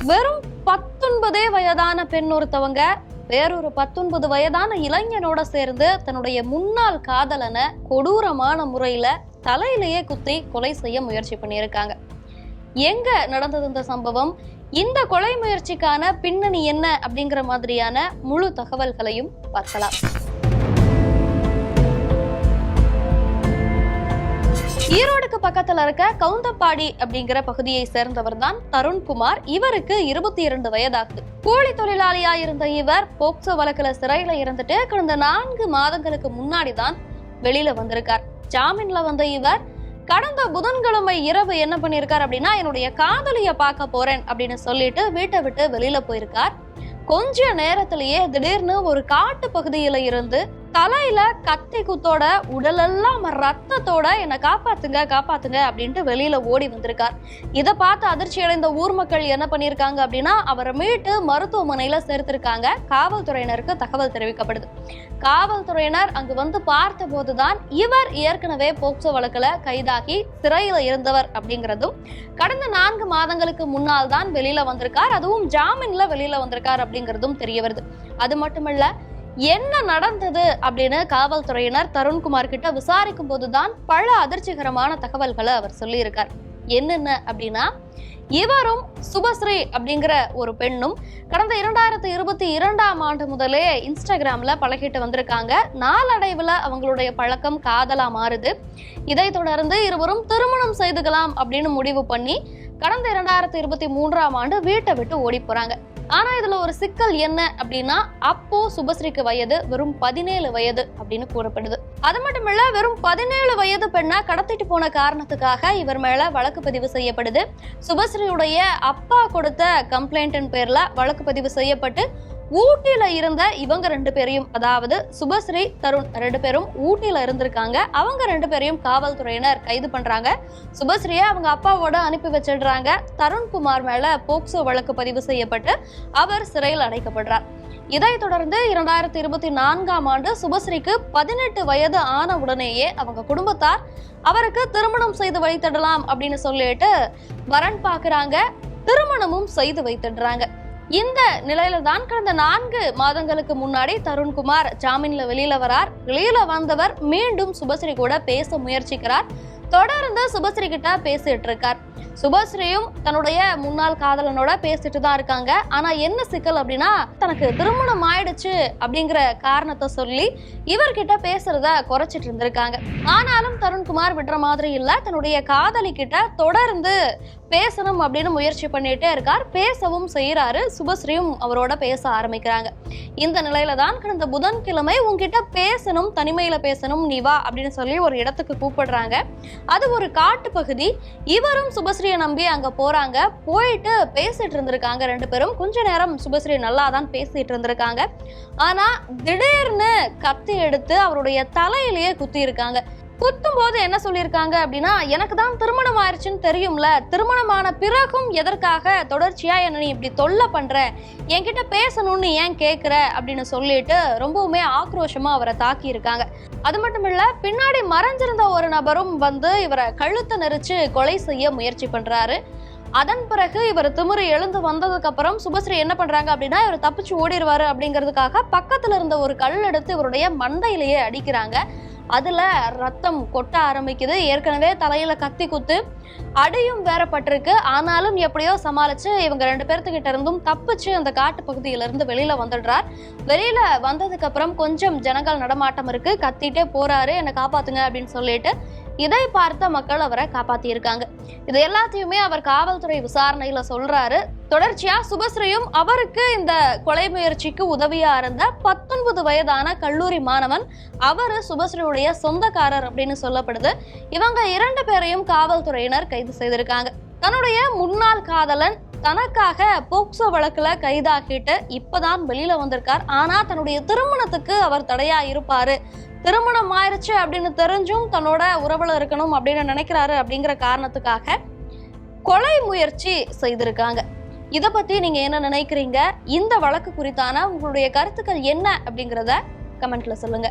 வெறும் 19 வயதான பெண் ஒருத்தவங்க வேறொரு 19 வயதான இளைஞனோட சேர்ந்து தன்னுடைய முன்னாள் காதலனை கொடூரமான முறையில தலையிலேயே குத்தி கொலை செய்ய முயற்சி பண்ணியிருக்காங்க. எங்க நடந்தது இந்த சம்பவம், இந்த கொலை முயற்சிக்கான பின்னணி என்ன அப்படிங்கிற மாதிரியான முழு தகவல்களையும் பார்க்கலாம். ஈரோடுக்கு பக்கத்துல இருக்க கவுந்தப்பாடி அப்படிங்கிற பகுதியை சேர்ந்தவர் தான் தருண்குமார். இவருக்கு 22 வயதாகுது. கூலி தொழிலாளியா இருந்த இவர் போக்சோ வழக்குல சிறையில இருந்துட்டு கடந்த 4 மாதங்களுக்கு முன்னாடிதான் வெளியில வந்திருக்கார். ஜாமீன்ல வந்த இவர் கடந்த புதன்கிழமை இரவு என்ன பண்ணிருக்கார் அப்படின்னா, என்னுடைய காதலிய பார்க்க போறேன் அப்படின்னு சொல்லிட்டு வீட்டை விட்டு வெளியில போயிருக்கார். கொஞ்ச நேரத்திலேயே திடீர்னு ஒரு காட்டு பகுதியில இருந்து தலையில கத்தி குத்தோட உடலெல்லாம் ரத்தத்தோட என்னை காப்பாத்துங்க காப்பாத்துங்க அப்படின்ட்டு வெளியில ஓடி வந்திருக்கார். இதை பார்த்து அதிர்ச்சி அடைந்த ஊர் மக்கள் என்ன பண்ணிருக்காங்க அப்படின்னா, அவரை மீட்டு மருத்துவமனையில சேர்த்திருக்காங்க. காவல்துறையினருக்கு தகவல் தெரிவிக்கப்படுது. காவல்துறையினர் அங்கு வந்து பார்த்த போதுதான் இவர் ஏற்கனவே போக்சோ வழக்குல கைதாகி சிறையில இருந்தவர் அப்படிங்கிறதும், கடந்த 4 மாதங்களுக்கு முன்னால் தான் வெளியில வந்திருக்கார், அதுவும் ஜாமீன்ல வெளியில வந்திருக்கார் அப்படிங்கிறதும் தெரிய வருது. அது மட்டுமல்ல, என்ன நடந்தது அப்படின்னு காவல்துறையினர் தருண்குமார் கிட்ட விசாரிக்கும் போதுதான் பல அதிர்ச்சிகரமான தகவல்களை அவர் சொல்லியிருக்கார். என்னென்ன அப்படின்னா, இவரும் சுபஸ்ரீ அப்படிங்கிற ஒரு பெண்ணும் கடந்த 2022ஆம் ஆண்டு முதலே இன்ஸ்டாகிராம்ல பழகிட்டு வந்திருக்காங்க. நாளடைவுல அவங்களுடைய பழக்கம் காதலா மாறுது. இதை தொடர்ந்து இருவரும் திருமணம் செய்துக்கலாம் அப்படின்னு முடிவு பண்ணி கடந்த 2023ஆம் ஆண்டு வீட்டை விட்டு ஓடி போறாங்க. ஆனா இதுல ஒரு சிக்கல் என்ன அப்படின்னா, அப்போ சுபஸ்ரீக்கு வயது வெறும் 17 வயது அப்படின்னு கூறப்படுது. அது மட்டும் இல்ல, வெறும் 17 வயது பெண்ணா கடத்திட்டு போன காரணத்துக்காக இவர் மேல வழக்கு பதிவு செய்யப்படுது. சுபஸ்ரீயுடைய அப்பா கொடுத்த கம்ப்ளைண்டின் பேர்ல வழக்கு பதிவு செய்யப்பட்டு ஊட்டியில இருந்த இவங்க 2 பேரையும், அதாவது சுபஸ்ரீ தருண் 2 பேரும் ஊட்டியில இருந்திருக்காங்க. அவங்க 2 பேரையும் காவல்துறையினர் கைது பண்றாங்க. சுபஸ்ரீய அவங்க அப்பாவோட அனுப்பி வச்சிடுறாங்க. தருண்குமார் மேல போக்சோ வழக்கு பதிவு செய்யப்பட்டு அவர் சிறையில் அடைக்கப்படுறார். இதைத் தொடர்ந்து 2024ஆம் ஆண்டு சுபஸ்ரீக்கு 18 வயது ஆன உடனேயே அவங்க குடும்பத்தார் அவருக்கு திருமணம் செய்து வைத்திடலாம் அப்படின்னு சொல்லிட்டு வரன் பாக்குறாங்க. திருமணமும் செய்து வைத்திடுறாங்க. இந்த நிலையில தான் கடந்த 4 மாதங்களுக்கு முன்னாடி தருண்குமார் ஜாமீன்ல வெளியில வரார். வெளியில வந்தவர் மீண்டும் சுபஸ்ரீ கூட பேச முயற்சிக்கிறார். தொடர்ந்து சுபஸ்ரீ கிட்ட பேசிட்டு இருக்கார். சுபஸ்ரீயும் தன்னுடைய முன்னாள் காதலனோட பேசிட்டு தான் இருக்காங்க. ஆனா என்ன சிக்கல் அப்படின்னா, தனக்கு திருமணம் ஆயிடுச்சு அப்படிங்கிற காரணத்தை சொல்லி இவர்கிட்ட பேசுறத குறைச்சிட்டு இருந்திருக்காங்க. ஆனாலும் தருண்குமார் விடுற மாதிரி இல்ல, தன்னுடைய காதலி கிட்ட தொடர்ந்து பேசணும் அப்படின்னு முயற்சி பண்ணிட்டே இருக்கார். பேசவும் செய்யறாரு. சுபஸ்ரீயும் அவரோட பேச ஆரம்பிக்கிறாங்க. இந்த நிலையில தான் கடந்த புதன்கிழமை உங்ககிட்ட பேசணும், தனிமையில பேசணும், நீ வா அப்படின்னு சொல்லி ஒரு இடத்துக்கு கூப்பிடுறாங்க. அது ஒரு காட்டு பகுதி. இவரும் சுபஸ்ரீயை நம்பி அங்க போறாங்க. போயிட்டு பேசிட்டு இருந்திருக்காங்க 2 பேரும். கொஞ்ச நேரம் சுபஸ்ரீ நல்லா தான் பேசிட்டு இருந்திருக்காங்க. ஆனா திடீர்னு கத்தி எடுத்து அவருடைய தலையிலேயே குத்தி இருக்காங்க. குத்தும் போது என்ன சொல்லியிருக்காங்க அப்படின்னா, எனக்கு தான் திருமணம் ஆயிடுச்சுன்னு தெரியும்ல, திருமணமான பிறகும் எதற்காக தொடர்ச்சியா என்ன நீ இப்படி தொல்லை பண்ற, என்கிட்ட பேசணும்னு ஏன் கேட்குற அப்படின்னு சொல்லிட்டு ரொம்பவுமே ஆக்ரோஷமா அவரை தாக்கி இருக்காங்க. அது மட்டும் இல்ல, பின்னாடி மறைஞ்சிருந்த ஒரு நபரும் வந்து இவரை கழுத்தை நெரிச்சு கொலை செய்ய முயற்சி பண்றாரு. அதன் பிறகு இவர் திமிரு எழுந்து வந்ததுக்கு அப்புறம் சுபஸ்ரீ என்ன பண்றாங்க அப்படின்னா, இவர் தப்பிச்சு ஓடிடுவாரு அப்படிங்கிறதுக்காக பக்கத்துல இருந்த ஒரு கல் எடுத்து இவருடைய மண்டையிலேயே அடிக்கிறாங்க. அதுல ரத்தம் கொட்ட ஆரம்பிக்குது. ஏற்கனவே தலையில கத்தி குத்து அடியும் வேற பட்டிருக்கு. ஆனாலும் எப்படியோ சமாளிச்சு இவங்க 2 பேர்த்துக்கிட்ட இருந்தும் தப்பிச்சு அந்த காட்டு பகுதியில இருந்து வெளியில வந்துடுறார். வெளியில வந்ததுக்கு அப்புறம் கொஞ்சம் ஜனங்கள் நடமாட்டம் இருக்கு. கத்திட்டே போறாரு, என்னை காப்பாத்துங்க அப்படின்னு சொல்லிட்டு. இதை பார்த்த மக்கள் அவரை காப்பாத்தி இருக்காங்க. இது எல்லாத்தையுமே அவர் காவல்துறை விசாரணையில சொல்றாரு. தொடர்ச்சியா சுபஸ்ரீயும் அவருக்கு இந்த கொலை முயற்சிக்கு உதவியா இருந்த 19 வயதான கல்லூரி மாணவன், அவரு சுபஸ்ரீயுடைய சொந்தக்காரர் அப்படின்னு சொல்லப்படுது. இவங்க 2 பேரையும் காவல்துறையினர் கைது செய்திருக்காங்க. தன்னுடைய முன்னாள் காதலன் தனக்காக போக்சோ வழக்குல கைதாகிட்டு இப்பதான் வெளியில வந்திருக்கார். ஆனா தன்னுடைய திருமணத்துக்கு அவர் தடையா இருப்பாரு, திருமணம் ஆயிருச்சு அப்படின்னு தெரிஞ்சும் தன்னோட உறவுல இருக்கணும் அப்படின்னு நினைக்கிறாரு அப்படிங்கிற காரணத்துக்காக கொலை முயற்சி செய்திருக்காங்க. இதை பத்தி நீங்க என்ன நினைக்கிறீங்க? இந்த வழக்கு குறித்தான உங்களுடைய கருத்துக்கள் என்ன அப்படிங்கிறத கமெண்ட்ல சொல்லுங்க.